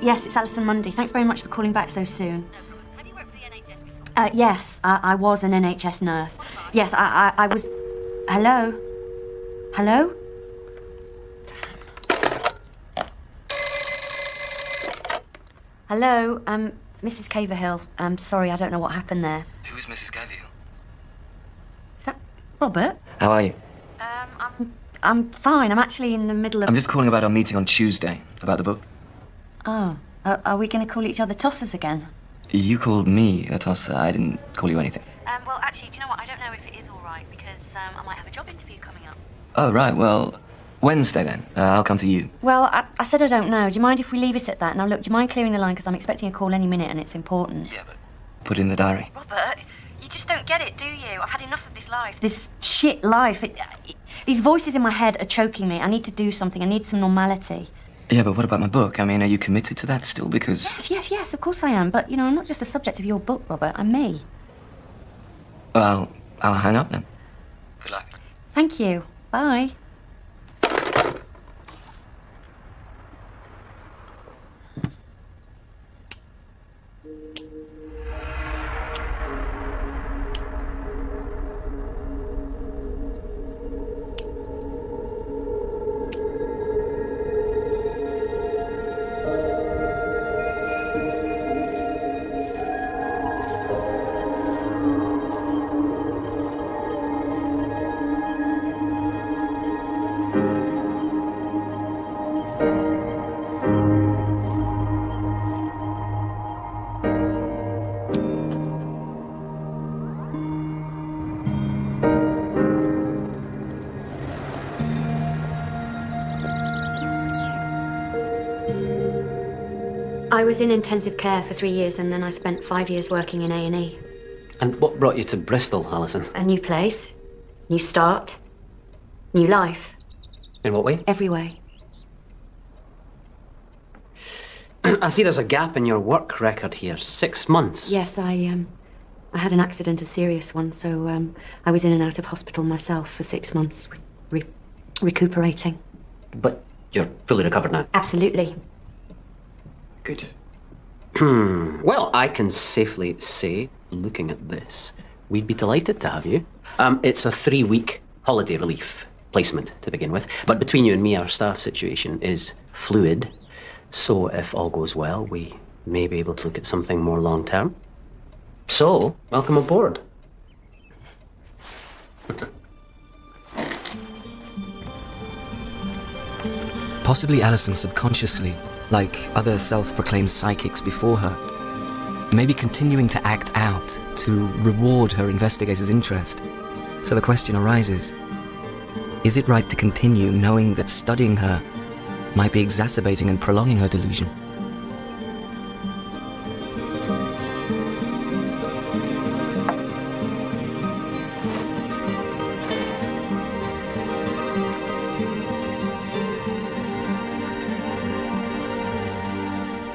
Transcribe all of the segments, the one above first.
Yes, it's Alison Mundy. Thanks very much for calling back so soon. No problem. Have you worked for the NHS before? Yes, I was an NHS nurse. Yes, I was... Hello? Hello? Hello, Mrs. Caverhill. I'm sorry, I don't know what happened there. Who's Mrs. Caverhill? Is that Robert? How are you? I'm fine. I'm actually in the middle of... I'm just calling about our meeting on Tuesday, about the book. Oh, are we going to call each other tossers again? You called me a tosser. I didn't call you anything. Well, actually, do you know what? I don't know if it is all right, because I might have a job interview coming up. Oh, right. Well, Wednesday then. I'll come to you. Well, I said I don't know. Do you mind if we leave it at that? Now, look, do you mind clearing the line? Because I'm expecting a call any minute and it's important. Yeah, but put it in the diary. Robert, you just don't get it, do you? I've had enough of this life. This shit life. These voices in my head are choking me. I need to do something. I need some normality. Yeah, but what about my book? I mean, are you committed to that still? Because... Yes, of course I am. But, you know, I'm not just the subject of your book, Robert. I'm me. Well, I'll hang up then. Good luck. Thank you. Bye. I was in intensive care for 3 years, and then I spent 5 years working in A&E. And what brought you to Bristol, Alison? A new place, new start, new life. In what way? Every way. I see there's a gap in your work record here. 6 months. Yes, I had an accident, a serious one, so I was in and out of hospital myself for 6 months, recuperating. But you're fully recovered now? Absolutely. Good. Well, I can safely say, looking at this, we'd be delighted to have you. It's a 3-week holiday relief placement to begin with. But between you and me, our staff situation is fluid. So if all goes well, we may be able to look at something more long-term. So, welcome aboard. Possibly Alison subconsciously, like other self-proclaimed psychics before her, maybe continuing to act out to reward her investigator's interest. So the question arises, is it right to continue knowing that studying her might be exacerbating and prolonging her delusion?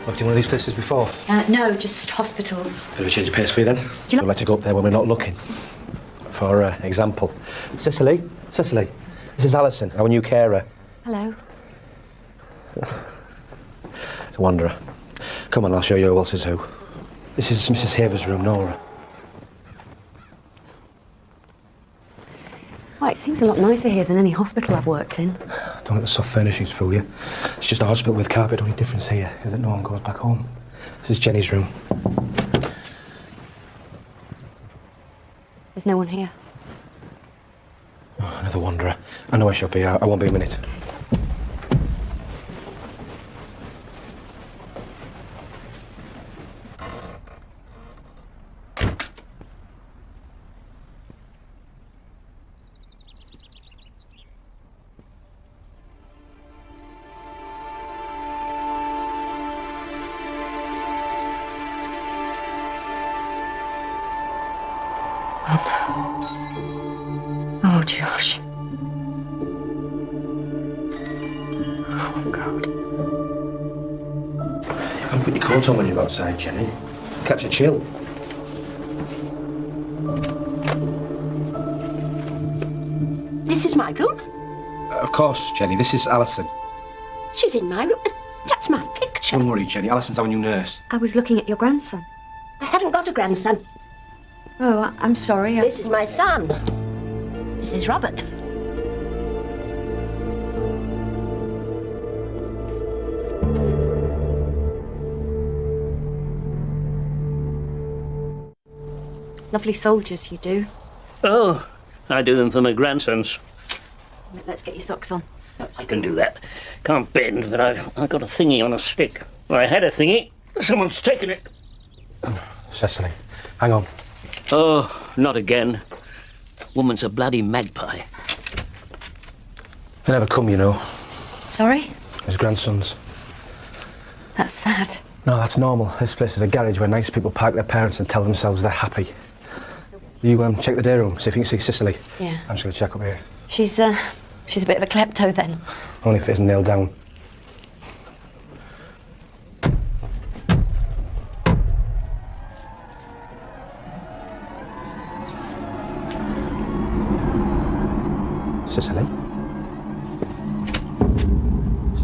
Worked in one of these places before? No, just hospitals. Bit of a change of pace for you then. Do you know- I'd like to go up there when we're not looking. For example, Cicely, this is Alison, our new carer. Hello. It's a wanderer. Come on, I'll show you who else is who. This is Mrs. Haver's room, Nora. Well, it seems a lot nicer here than any hospital I've worked in. Don't let the soft furnishings fool you. It's just a hospital with carpet. The only difference here is that no one goes back home. This is Jenny's room. There's no one here. Oh, another wanderer. I know I shall be. I won't be a minute. Oh, Josh. Oh, God. You can't put your coat on when you're outside, Jenny. Catch a chill. This is my room. Of course, Jenny. This is Alison. She's in my room. That's my picture. Don't worry, Jenny. Alison's our new nurse. I was looking at your grandson. I haven't got a grandson. Oh, I'm sorry. This is my son. This is Robert. Lovely soldiers, you do. Oh, I do them for my grandsons. Let's get your socks on. I can do that. Can't bend, but I've got a thingy on a stick. Well, I had a thingy. Someone's taken it. Cecily, hang on. Oh, not again. Woman's a bloody magpie. They never come, you know. Sorry? His grandsons. That's sad. No, that's normal. This place is a garage where nice people park their parents and tell themselves they're happy. You check the day room, see if you can see Cecily. Yeah. I'm just going to check up here. She's a bit of a klepto then. Only if it isn't nailed down. Cecily?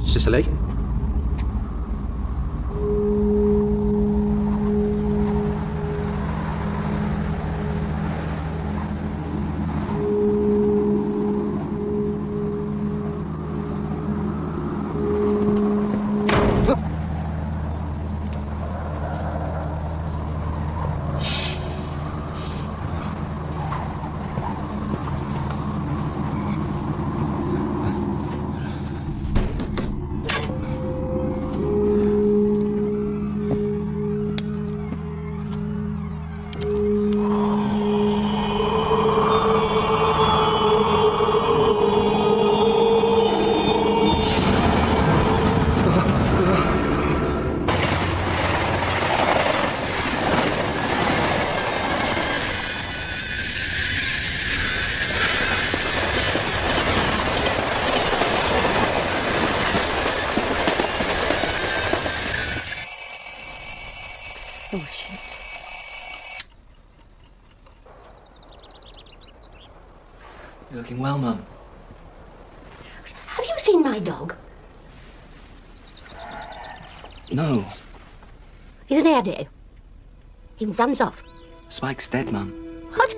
Cecily? Oh, shit. You're looking well, Mum. Have you seen my dog? No. He's an airedale. He runs off. Spike's dead, Mum. What?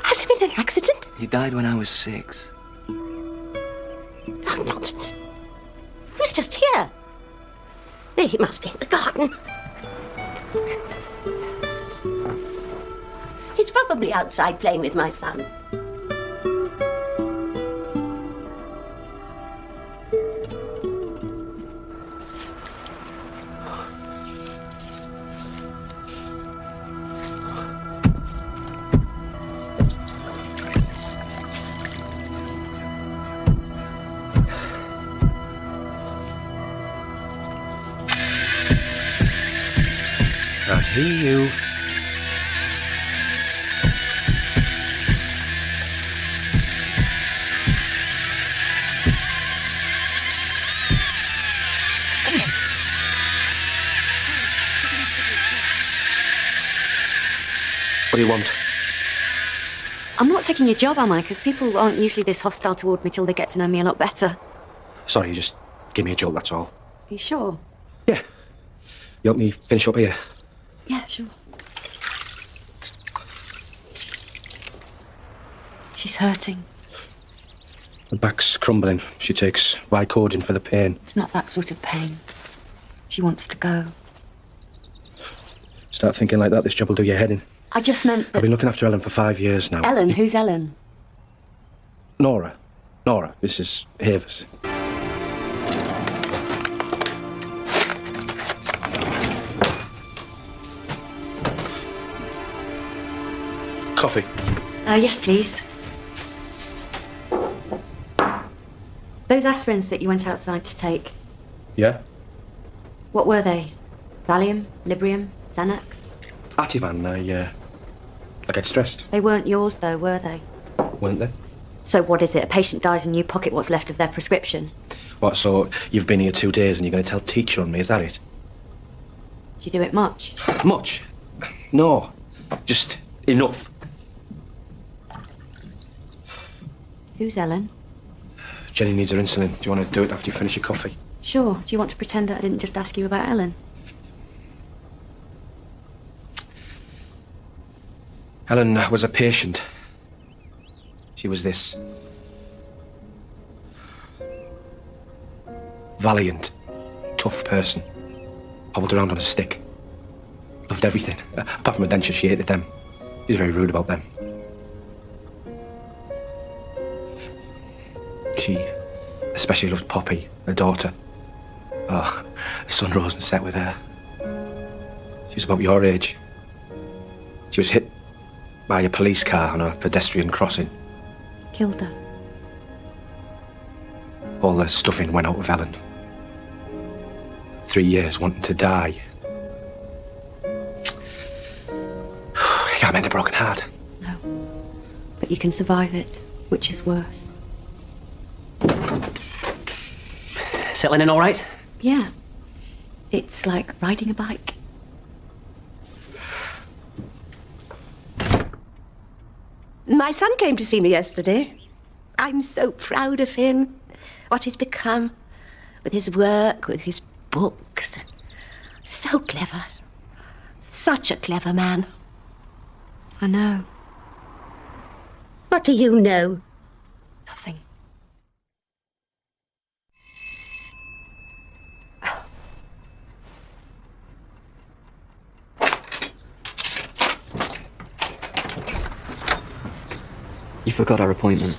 Has there been an accident? He died when I was 6. Oh, nonsense. He was just here. There he must be in the garden. He's probably outside playing with my son. Can't hear you. What do you want? I'm not taking your job, am I? Because people aren't usually this hostile toward me till they get to know me a lot better. Sorry, you just give me a jolt, that's all. Are you sure? Yeah. You help me finish up here? Yeah, sure. She's hurting. The back's crumbling. She takes Vicodin for the pain. It's not that sort of pain. She wants to go. Start thinking like that, this job will do your head in. I just meant I've that... been looking after Ellen for 5 years now. Ellen? Who's Ellen? Nora. Nora, this is Havers. Coffee. Yes, please. Those aspirins that you went outside to take, Yeah? what were they? Valium? Librium? Xanax? Ativan, I I get stressed. They weren't yours, though, were they? Weren't they? So what is it? A patient dies and you pocket what's left of their prescription? What, so you've been here 2 days and you're going to tell teacher on me, is that it? Do you do it much? Much? No. Just enough. Who's Ellen? Jenny needs her insulin. Do you want to do it after you finish your coffee? Sure. Do you want to pretend that I didn't just ask you about Ellen? Ellen was a patient. She was this valiant, tough person. Hobbled around on a stick. Loved everything. Apart from her dentures, she hated them. She was very rude about them. She especially loved Poppy, her daughter. Oh, the sun rose and set with her. She was about your age. She was hit by a police car on a pedestrian crossing. Killed her. All the stuffing went out of Ellen. 3 years wanting to die. You can't mend a broken heart. No. But you can survive it, which is worse. Settling in all right? Yeah. It's like riding a bike. My son came to see me yesterday. I'm so proud of him. What he's become. With his work, with his books. So clever. Such a clever man. I know. What do you know? Nothing. You forgot our appointment.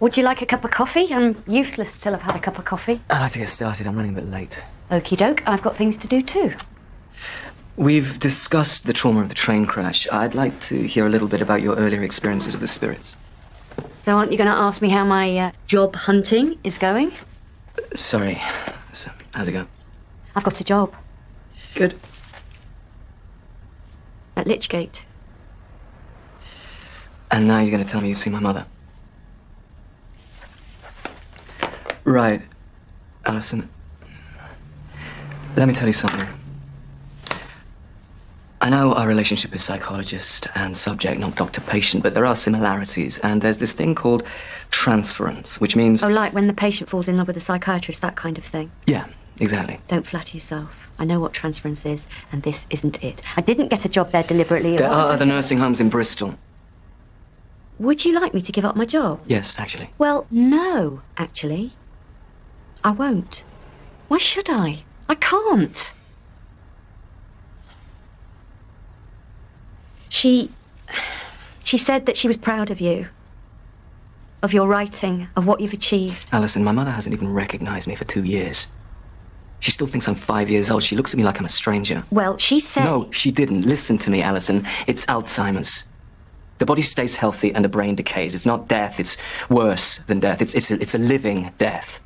Would you like a cup of coffee? I'm useless till I've had a cup of coffee. I'd like to get started. I'm running a bit late. Okie doke, I've got things to do too. We've discussed the trauma of the train crash. I'd like to hear a little bit about your earlier experiences of the spirits. So aren't you going to ask me how my job hunting is going? Sorry. So, how's it go? I've got a job Good. at Lichgate. And now you're going to tell me you've seen my mother. Right. Alison, let me tell you something. I know our relationship is psychologist and subject, not doctor-patient, but there are similarities, and there's this thing called transference, which means... Oh, like when the patient falls in love with a psychiatrist, that kind of thing. Yeah, exactly. Don't flatter yourself. I know what transference is, and this isn't it. I didn't get a job there deliberately. There are other nursing homes in Bristol. Would you like me to give up my job? Yes, actually. Well, no, actually. I won't. Why should I? I can't. She said that she was proud of you. Of your writing, of what you've achieved. Alison, my mother hasn't even recognized me for 2 years. She still thinks I'm 5 years old. She looks at me like I'm a stranger. Well, she said... No, she didn't. Listen to me, Alison. It's Alzheimer's. The body stays healthy and the brain decays. It's not death. It's worse than death. It's a living death.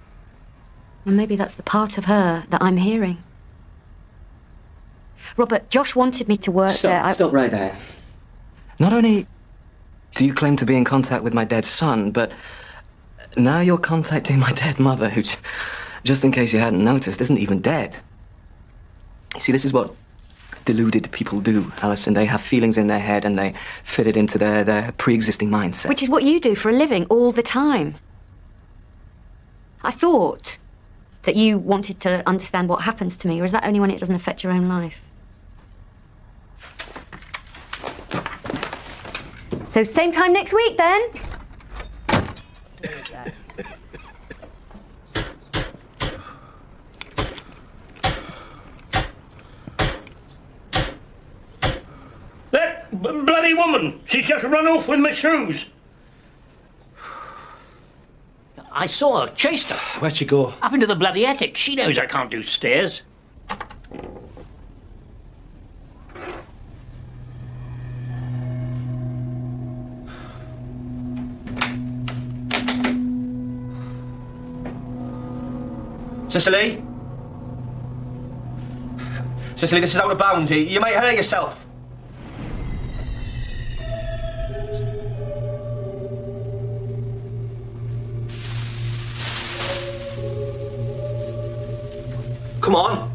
And maybe that's the part of her that I'm hearing. Robert, Josh wanted me to work there. Stop right there. Not only do you claim to be in contact with my dead son, but now you're contacting my dead mother, who, just in case you hadn't noticed, isn't even dead. See, this is what deluded people do, Alison. They have feelings in their head and they fit it into their pre-existing mindset. Which is what you do for a living all the time. I thought that you wanted to understand what happens to me, or is that only when it doesn't affect your own life? So same time next week, then? That bloody woman! She's just run off with my shoes. I saw her, chased her. Where'd she go? Up into the bloody attic. She knows I can't do stairs. Cicely? Cicely, this is out of bounds. You might hurt yourself. Come on.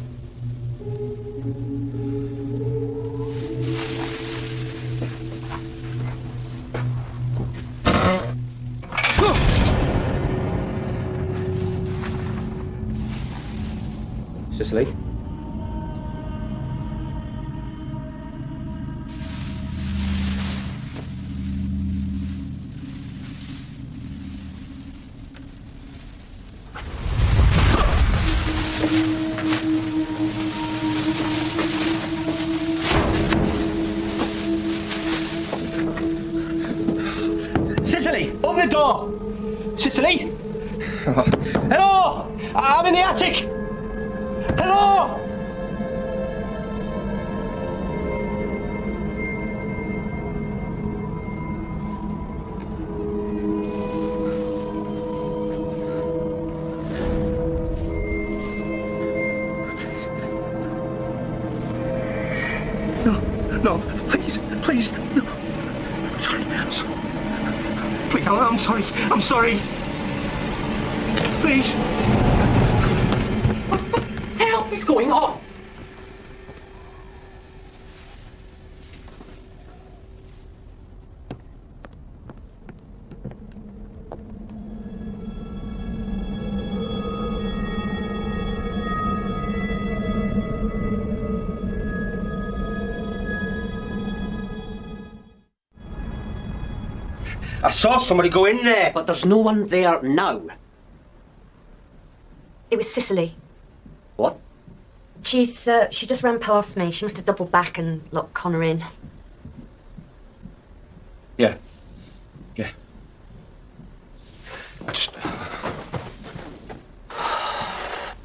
Cicely? Cicely, open the door! Cicely? Hello! I'm in the attic! Hello! No, please, please, no. I'm sorry. Please, I'm sorry. Please. What the hell is going on? I saw somebody go in there. But there's no one there now. It was Cicely. What? She just ran past me. She must have doubled back and locked Connor in. Yeah. I just...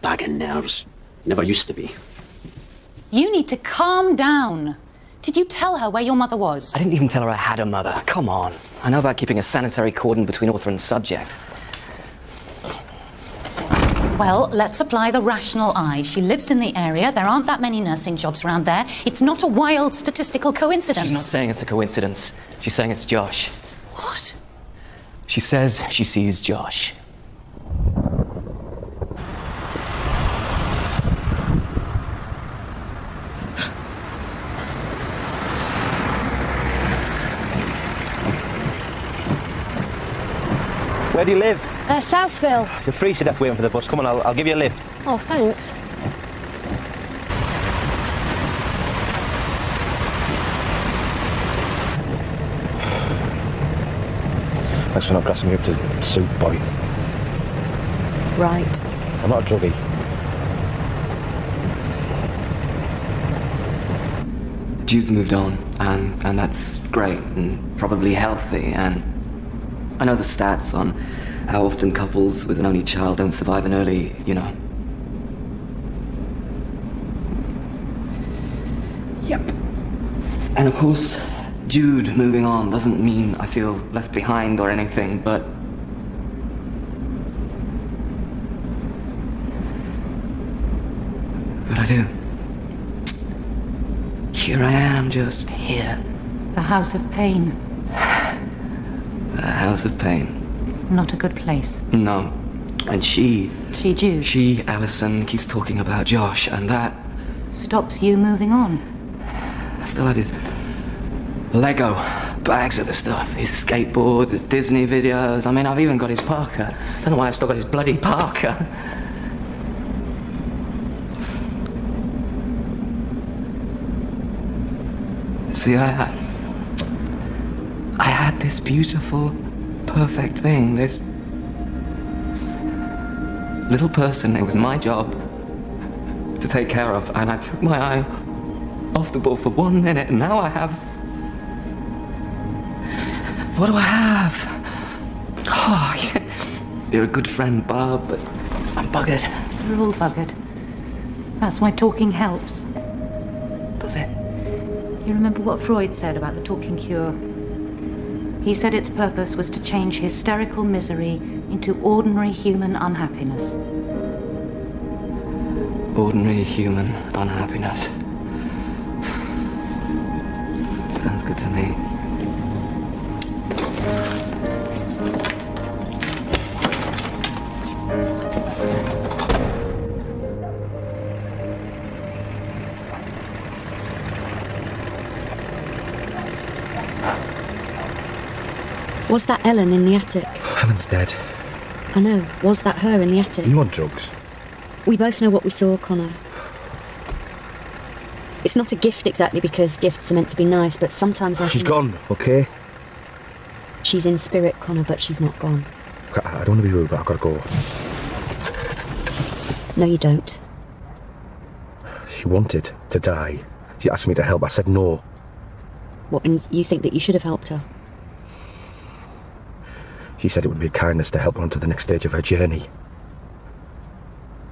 Bag of nerves. Never used to be. You need to calm down. Did you tell her where your mother was? I didn't even tell her I had a mother. Come on. I know about keeping a sanitary cordon between author and subject. Well, let's apply the rational eye. She lives in the area. There aren't that many nursing jobs around there. It's not a wild statistical coincidence. She's not saying it's a coincidence. She's saying it's Josh. What? She says she sees Josh. Where do you live? Southville. You're freezing to death waiting for the bus. Come on, I'll give you a lift. Oh, thanks. Thanks for not grassing me up to soup, boy. Right. I'm not a druggie. Jude's moved on, and that's great and probably healthy, and I know the stats on how often couples with an only child don't survive an early, Yep. And of course, Jude moving on doesn't mean I feel left behind or anything, but I do. Here I am, just here. The House of Pain. The House of Pain. Not a good place. No. And she, Jude. Alison, keeps talking about Josh, and that Stops you moving on. I still have his Lego bags of the stuff. His skateboard, the Disney videos. I mean, I've even got his Parker. I don't know why I've still got his bloody Parker. See, I had this beautiful, perfect thing, this little person. It was my job to take care of, and I took my eye off the ball for 1 minute, and now I have... What do I have? Oh, you're a good friend, Barb, but I'm buggered. We're all buggered. That's why talking helps. Does it? You remember what Freud said about the talking cure? He said its purpose was to change hysterical misery into ordinary human unhappiness. Ordinary human unhappiness. Sounds good to me. Was that Ellen in the attic? Helen's dead. I know. Was that her in the attic? Are you on drugs? We both know what we saw, Connor. It's not a gift exactly, because gifts are meant to be nice, but sometimes I She's think... gone, okay? She's in spirit, Connor, but she's not gone. I don't want to be rude, but I've got to go. No, you don't. She wanted to die. She asked me to help. I said no. What, and you think that you should have helped her? She said it would be a kindness to help her onto the next stage of her journey.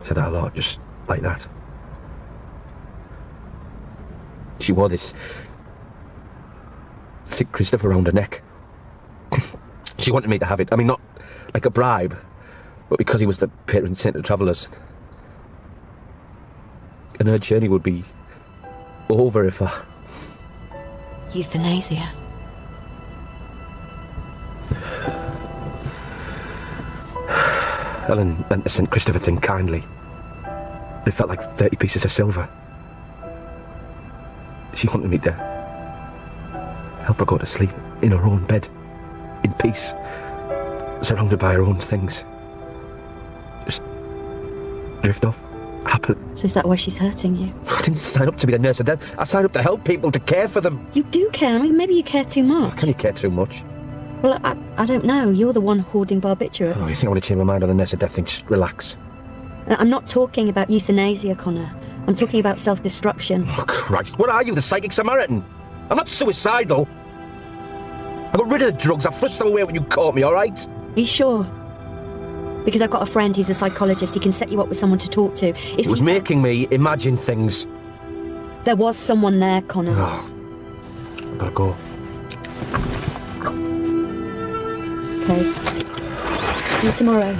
Said that a lot, just like that. She wore this St. Christopher around her neck. She wanted me to have it. I mean, not like a bribe, but because he was the patron saint of travellers. And her journey would be over if I... Euthanasia. Ellen meant the St. Christopher thing kindly. It felt like 30 pieces of silver. She wanted me to help her go to sleep in her own bed, in peace, surrounded by her own things. Just drift off, happily. So is that why she's hurting you? I didn't sign up to be the nurse of death. I signed up to help people, to care for them. You do care. I mean, maybe you care too much. Can you care too much? Well, I don't know. You're the one hoarding barbiturates. Oh, you think I want to change my mind on the nurse of death thing? Just relax. I'm not talking about euthanasia, Connor. I'm talking about self-destruction. Oh, Christ. What are you, the psychic Samaritan? I'm not suicidal. I got rid of the drugs. I flushed them away when you caught me, all right? Are you sure? Because I've got a friend, he's a psychologist. He can set you up with someone to talk to. It was making me imagine things. There was someone there, Connor. Oh, I've got to go. Okay. See you tomorrow.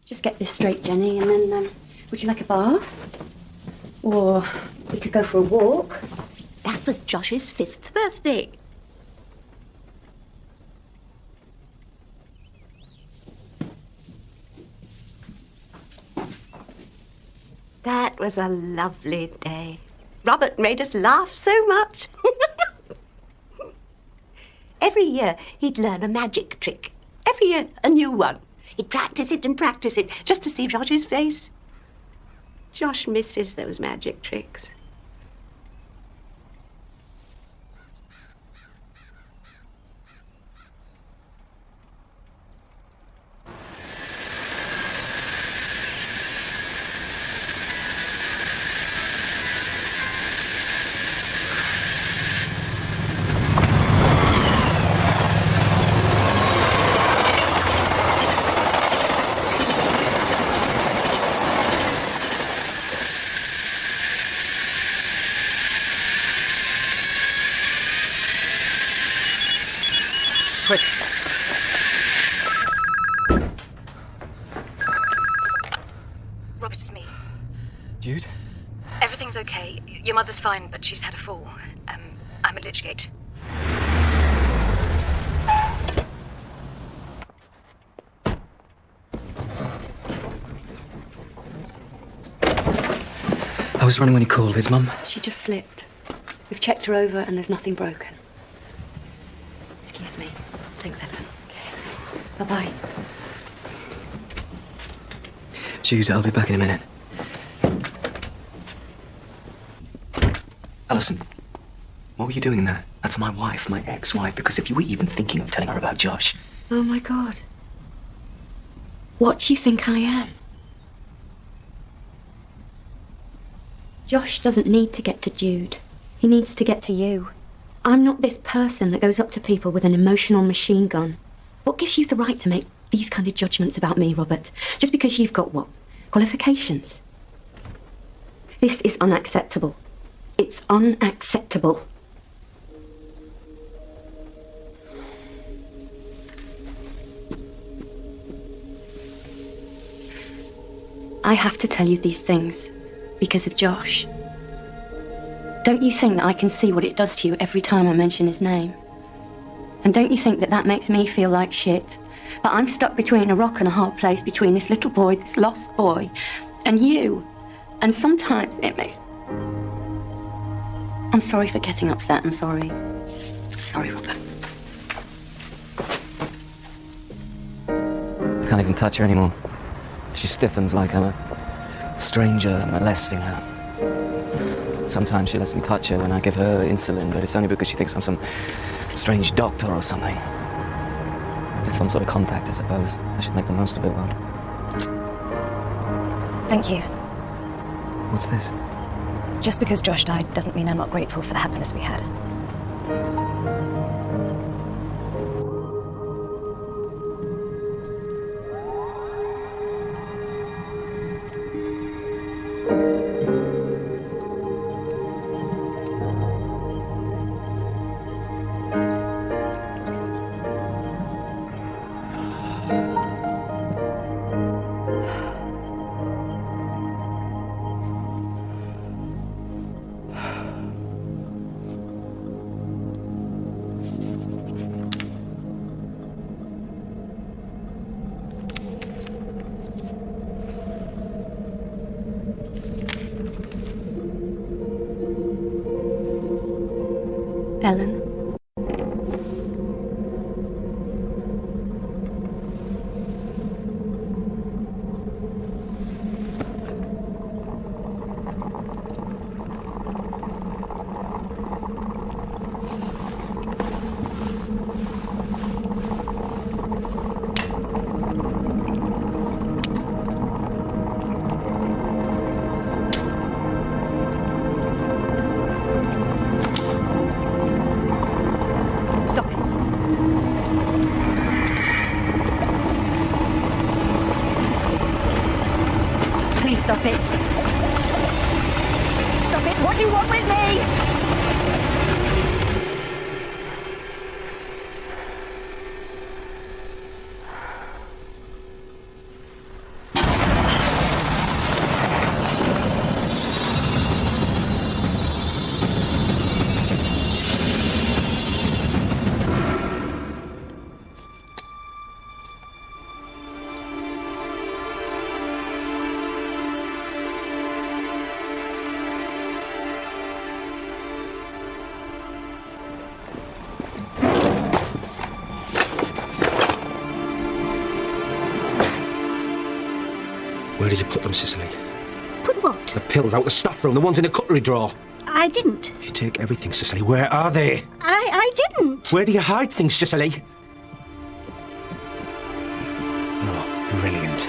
Just get this straight, Jenny, and then, would you like a bath? Or we could go for a walk. That was Josh's 5th birthday. That was a lovely day. Robert made us laugh so much. Every year he'd learn a magic trick. Every year a new one. He'd practice it and practice it just to see Josh's face. Josh misses those magic tricks. Quick. Robert, it's me. Jude? Everything's okay. Your mother's fine, but she's had a fall. I'm at Lichgate. I was running when you called. Is Mum? She just slipped. We've checked her over and there's nothing broken. Excuse me. Thanks, Ethan. Okay. Bye-bye. Jude, I'll be back in a minute. Alison, what were you doing there? That's my wife, my ex-wife, because if you were even thinking of telling her about Josh... Oh, my God. What do you think I am? Josh doesn't need to get to Jude. He needs to get to you. I'm not this person that goes up to people with an emotional machine gun. What gives you the right to make these kind of judgments about me, Robert? Just because you've got, what, qualifications? This is unacceptable. It's unacceptable. I have to tell you these things because of Josh. Don't you think that I can see what it does to you every time I mention his name? And don't you think that that makes me feel like shit? But I'm stuck between a rock and a hard place, between this little boy, this lost boy, and you. And sometimes it makes... I'm sorry for getting upset, I'm sorry. Sorry, Robert. I can't even touch her anymore. She stiffens like I'm a stranger molesting her. Sometimes she lets me touch her when I give her insulin, but it's only because she thinks I'm some strange doctor or something. It's some sort of contact, I suppose. I should make the most of it, Rod. Thank you. What's this? Just because Josh died doesn't mean I'm not grateful for the happiness we had. Ellen. Please stop it. Stop it. What do you want with me? Where did you put them, Cicely? Put what? The pills out the staff room, the ones in the cutlery drawer. I didn't. You take everything, Cicely. Where are they? I didn't. Where do you hide things, Cicely? Oh, brilliant.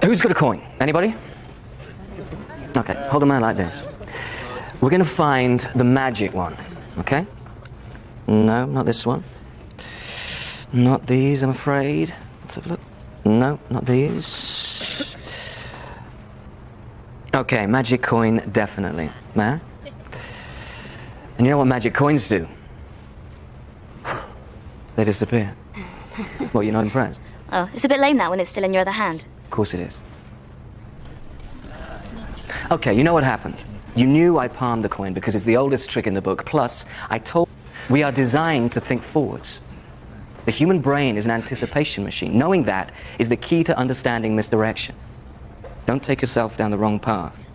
Who's got a coin? Anybody? Okay, hold them out like this. We're going to find the magic one, okay? No, not this one. Not these, I'm afraid. Let's have a look. No, not these. Okay, magic coin, definitely. Man? And you know what magic coins do? They disappear. Well, you're not impressed? Oh, it's a bit lame that when it's still in your other hand. Of course it is. Okay, you know what happened? You knew I palmed the coin because it's the oldest trick in the book. Plus, I told you, we are designed to think forwards. The human brain is an anticipation machine. Knowing that is the key to understanding misdirection. Don't take yourself down the wrong path.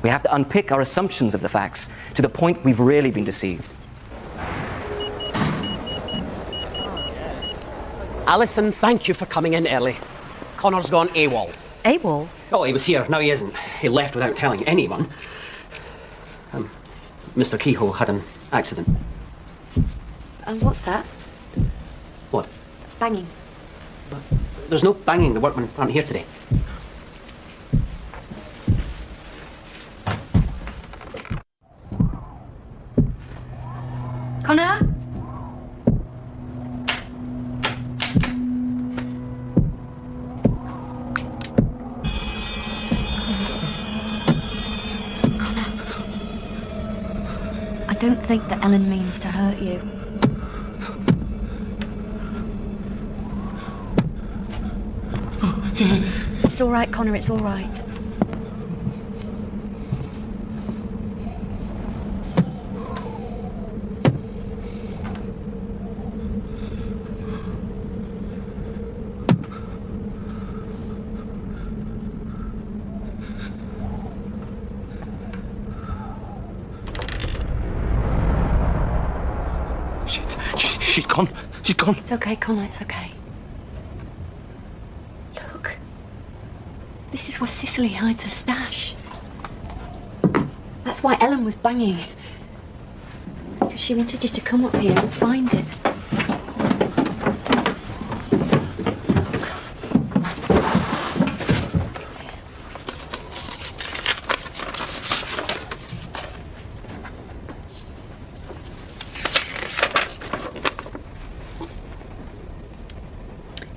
We have to unpick our assumptions of the facts to the point we've really been deceived. Alison, thank you for coming in early. Connor's gone AWOL. AWOL? Oh, he was here. Now he isn't. He left without telling anyone. Mr. Kehoe had an accident. And what's that? What? Banging. There's no banging. The workmen aren't here today. Connor? I don't think that Ellen means to hurt you. It's all right, Connor, it's all right. She's gone. She's gone. It's okay, Connor, it's okay. Look. This is where Cicely hides her stash. That's why Ellen was banging. Because she wanted you to come up here and find it.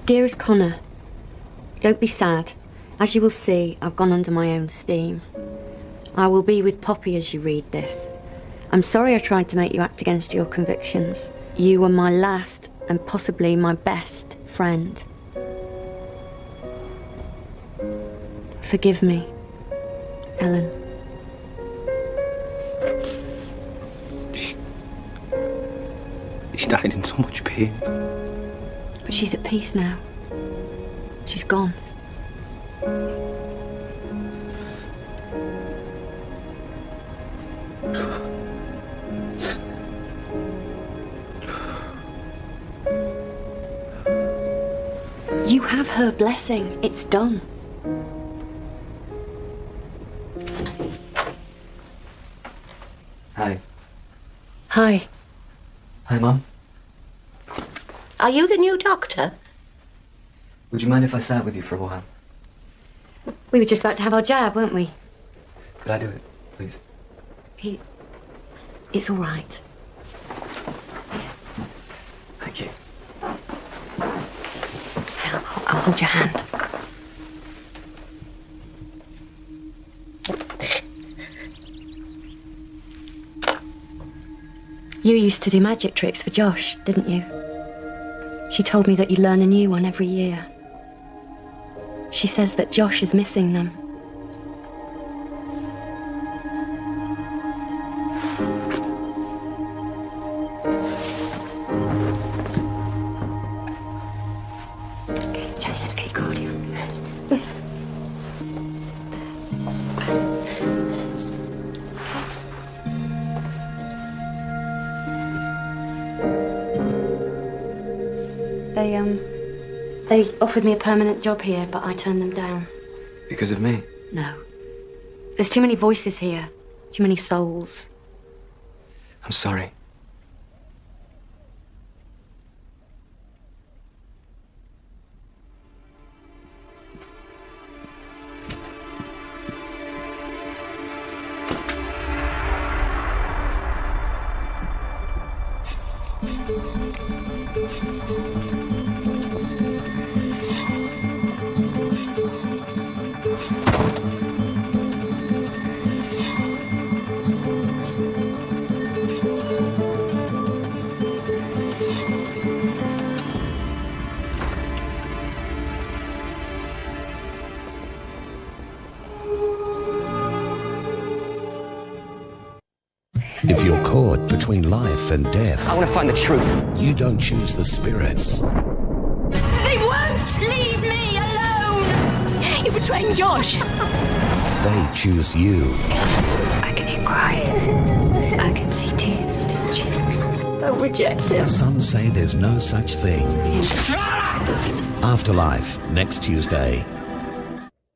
Dearest Connor, don't be sad. As you will see, I've gone under my own steam. I will be with Poppy as you read this. I'm sorry I tried to make you act against your convictions. You were my last and possibly my best friend. Forgive me, Ellen. She died in so much pain. But she's at peace now. She's gone. You have her blessing. It's done. Hi. Hi. Hi, Mum. Are you the new doctor? Would you mind if I sat with you for a while? We were just about to have our jab, weren't we? Could I do it, please? It's all right. Thank you. I'll hold your hand. You used to do magic tricks for Josh, didn't you? She told me that you learn a new one every year. She says that Josh is missing them. Okay, Jenny, let's get your cardigan. They offered me a permanent job here, but I turned them down. Because of me? No. There's too many voices here. Too many souls. I'm sorry. If you're caught between life and death, I want to find the truth. You don't choose the spirits. They won't leave me alone! You're betraying Josh! They choose you. I can hear crying. I can see tears on his cheeks. Don't reject him. Some say there's no such thing. Afterlife, next Tuesday.